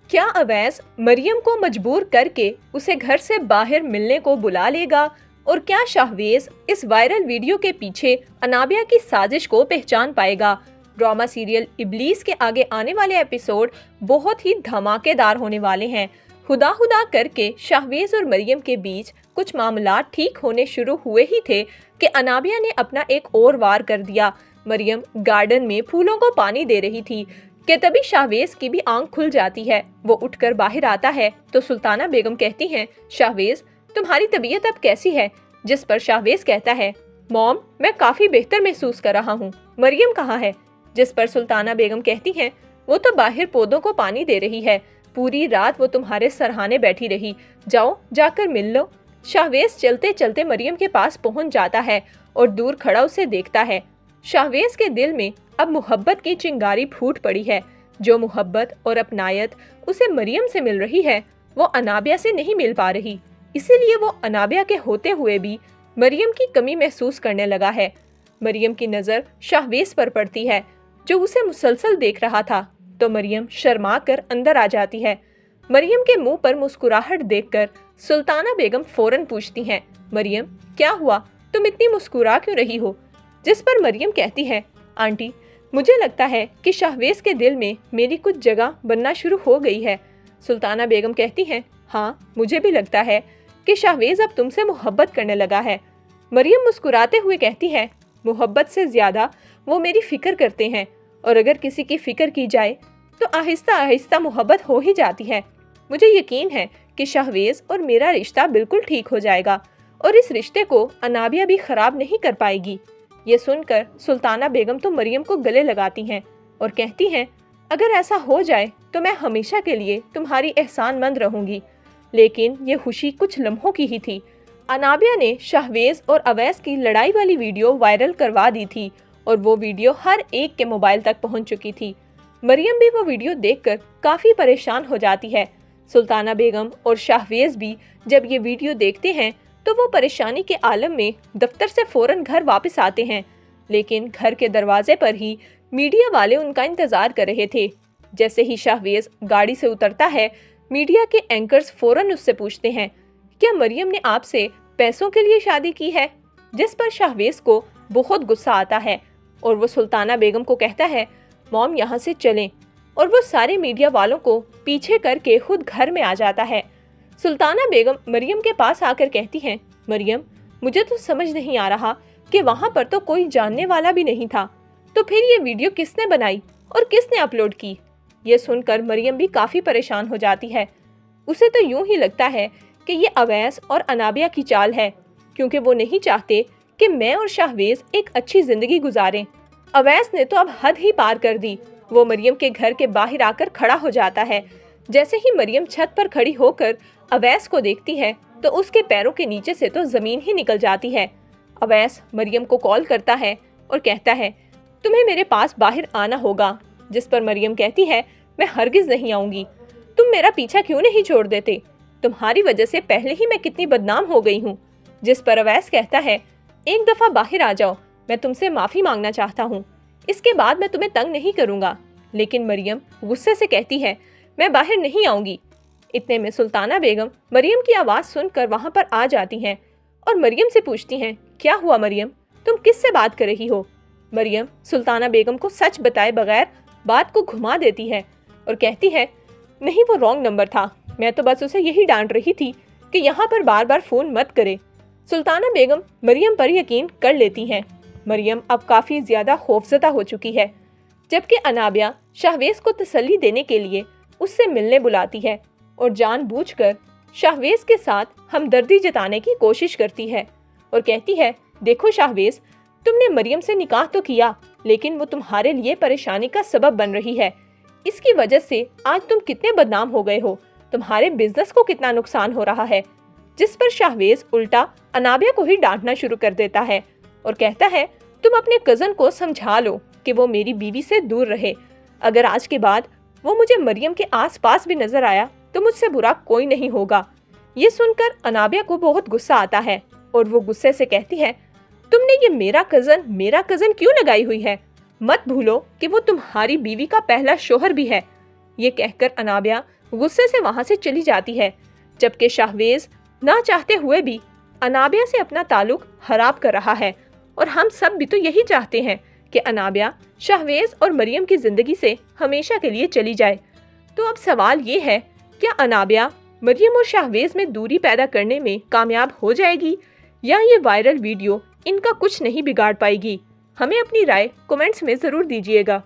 क्या अवैस मरियम को मजबूर करके उसे घर से बाहर मिलने को बुला लेगा? और क्या शाहवेज इस वायरल वीडियो के पीछे अनाबिया की साजिश को पहचान पाएगा? ड्रामा सीरियल इब्लीस के आगे आने वाले एपिसोड बहुत ही धमाकेदार होने वाले हैं। हुदा हुदा करके शाहवेज और मरियम के बीच कुछ मामलात ठीक होने शुरू हुए ही थे कि अनाबिया ने अपना एक और वार कर दिया। मरियम गार्डन में फूलों को पानी दे रही थी कि तभी शाहवेज की भी आंख खुल जाती है। वो उठकर बाहर आता है तो सुल्ताना बेगम कहती हैं, शाहवेज तुम्हारी तबीयत अब कैसी है? जिस पर शाहवेज कहता है, मॉम मैं काफी बेहतर महसूस कर रहा हूँ। मरियम कहाँ है? जिस पर सुल्ताना बेगम कहती हैं, वो तो बाहर पौधों को पानी दे रही है। पूरी रात वो तुम्हारे सरहाने बैठी रही, जाओ जाकर मिल लो। शाहवेज चलते चलते मरियम के पास पहुंच जाता है और दूर खड़ा उसे देखता है। शाहवेज के दिल में अब मोहब्बत की चिंगारी फूट पड़ी है। जो मोहब्बत और अपनायत उसे मरियम से मिल रही है वो अनाबिया से नहीं मिल पा रही। इसीलिए वो अनाबिया के होते हुए भी मरियम की कमी महसूस करने लगा है। मरियम की नज़र शाहवेज पर पड़ती है जो उसे मुसलसल देख रहा था तो मरियम शर्मा कर अंदर आ जाती है। मरियम के मुंह पर मुस्कुराहट देखकर सुल्ताना बेगम फौरन पूछती हैं, मरियम क्या हुआ, तुम इतनी मुस्कुरा क्यों रही हो? जिस पर मरियम कहती है, आंटी मुझे लगता है कि शाहवेज के दिल में मेरी कुछ जगह बनना शुरू हो गई है। सुल्ताना बेगम कहती हैं, हाँ मुझे भी लगता है कि शाहवेज अब तुमसे मोहब्बत करने लगा है। मरियम मुस्कुराते हुए कहती है, मोहब्बत से ज्यादा वो मेरी फिक्र करते हैं और अगर किसी की फिक्र की जाए तो आहिस्ता आहिस्ता मोहब्बत हो ही जाती है। मुझे यकीन है कि शाहवेज और मेरा रिश्ता बिल्कुल ठीक हो जाएगा और इस रिश्ते को अनाबिया भी खराब नहीं कर पाएगी। ये सुनकर सुल्ताना बेगम तो मरियम को गले लगाती हैं और कहती हैं, अगर ऐसा हो जाए तो मैं हमेशा के लिए तुम्हारी एहसानमंद रहूंगी। लेकिन ये खुशी कुछ लम्हों की ही थी। अनाबिया ने शाहवेज और अवैस की लड़ाई वाली वीडियो वायरल करवा दी थी और वो वीडियो हर एक के मोबाइल तक पहुंच चुकी थी। मरियम भी वो वीडियो देखकर काफी परेशान हो जाती है। सुल्ताना बेगम और शाहवेज भी जब ये वीडियो देखते हैं तो वो परेशानी के आलम में दफ्तर से फौरन घर वापस आते हैं। लेकिन घर के दरवाजे पर ही मीडिया वाले उनका इंतजार कर रहे थे। जैसे ही शाहवेज गाड़ी से उतरता है, मीडिया के एंकर्स फौरन उससे पूछते हैं, क्या मरियम ने आपसे पैसों के लिए शादी की है? जिस पर शाहवेज को बहुत गुस्सा आता है और वो सुल्ताना बेगम को कहता है, मॉम यहाँ से चलें, और वो सारे मीडिया वालों को पीछे करके खुद घर में आ जाता है। सुल्ताना बेगम मरियम के पास आकर कहती हैं, मरियम मुझे तो समझ नहीं आ रहा कि वहाँ पर तो कोई जानने वाला भी नहीं था, तो फिर ये वीडियो किसने बनाई और किसने अपलोड की? ये सुनकर मरियम भी काफी परेशान हो जाती है। उसे तो यूं ही लगता है कि ये अवैस और अनाबिया की चाल है, क्योंकि वो नहीं चाहते कि मैं और शाहवेज एक अच्छी जिंदगी गुजारें। अवैस ने तो अब हद ही पार कर दी। वो मरियम के घर के बाहर आकर खड़ा हो जाता है। जैसे ही मरियम छत पर खड़ी होकर अवैस को देखती है तो उसके पैरों के नीचे से तो जमीन ही निकल जाती है। अवैस मरियम को कॉल करता है और कहता है, तुम्हें मेरे पास बाहर आना होगा। जिस पर मरियम कहती है, मैं हरगिज नहीं आऊंगी। तुम मेरा पीछा क्यों नहीं छोड़ देते? तुम्हारी वजह से पहले ही मैं कितनी बदनाम हो गई हूँ। जिस पर अवैस कहता है, एक दफा बाहर आ जाओ, मैं तुमसे माफी मांगना चाहता हूँ, इसके बाद मैं तुम्हें तंग नहीं करूंगा। लेकिन मरियम गुस्से से कहती है, मैं बाहर नहीं आऊंगी। इतने में सुल्ताना बेगम मरियम की आवाज सुनकर वहां पर आ जाती हैं और मरियम से पूछती हैं, क्या हुआ मरियम, तुम किससे बात कर रही हो? मरियम सुल्ताना बेगम को सच बताए बगैर बात को घुमा देती है और कहती है, नहीं वो रॉन्ग नंबर था, मैं तो बस उसे यही डांट रही थी कि यहाँ पर बार बार फोन मत करे। सुल्ताना बेगम मरियम पर यकीन कर लेती हैं। मरियम अब काफी ज्यादा खौफजदा हो चुकी है, जबकि अनाबिया शाहवेज को तसल्ली देने के लिए उससे मिलने बुलाती है और जानबूझकर शाहवेज के साथ हमदर्दी जताने की कोशिश करती है और कहती है, देखो शाहवेज, तुमने मरियम से निकाह तो किया, लेकिन वो तुम्हारे लिए परेशानी का सबब बन रही है। इसकी वजह से आज तुम कितने बदनाम हो गए हो, तुम्हारे बिजनेस को कितना नुकसान हो रहा है। जिस पर शाहवेज उल्टा अनाबिया को ही डांटना शुरू कर देता है और कहता है, तुम अपने कजन को समझा लो कि वो मेरी बीवी से दूर रहे। अगर आज के बाद वो मुझे मरियम के आसपास भी नजर आया तो मुझसे बुरा कोई नहीं होगा। ये सुनकर अनाबिया को बहुत गुस्सा आता है और वो गुस्से से कहती है, तुमने ये मेरा कजन क्यों लगाई हुई है? मत भूलो कि वो तुम्हारी बीवी का पहला शोहर भी है। ये कहकर अनाबिया غصے سے وہاں سے چلی جاتی ہے، جبکہ شاہویز نہ چاہتے ہوئے بھی انابیہ سے اپنا تعلق خراب کر رہا ہے، اور ہم سب بھی تو یہی چاہتے ہیں کہ انابیہ شاہویز اور مریم کی زندگی سے ہمیشہ کے لیے چلی جائے۔ تو اب سوال یہ ہے، کیا انابیہ مریم اور شاہویز میں دوری پیدا کرنے میں کامیاب ہو جائے گی، یا یہ وائرل ویڈیو ان کا کچھ نہیں بگاڑ پائے گی؟ ہمیں اپنی رائے کمنٹس میں ضرور دیجیے گا۔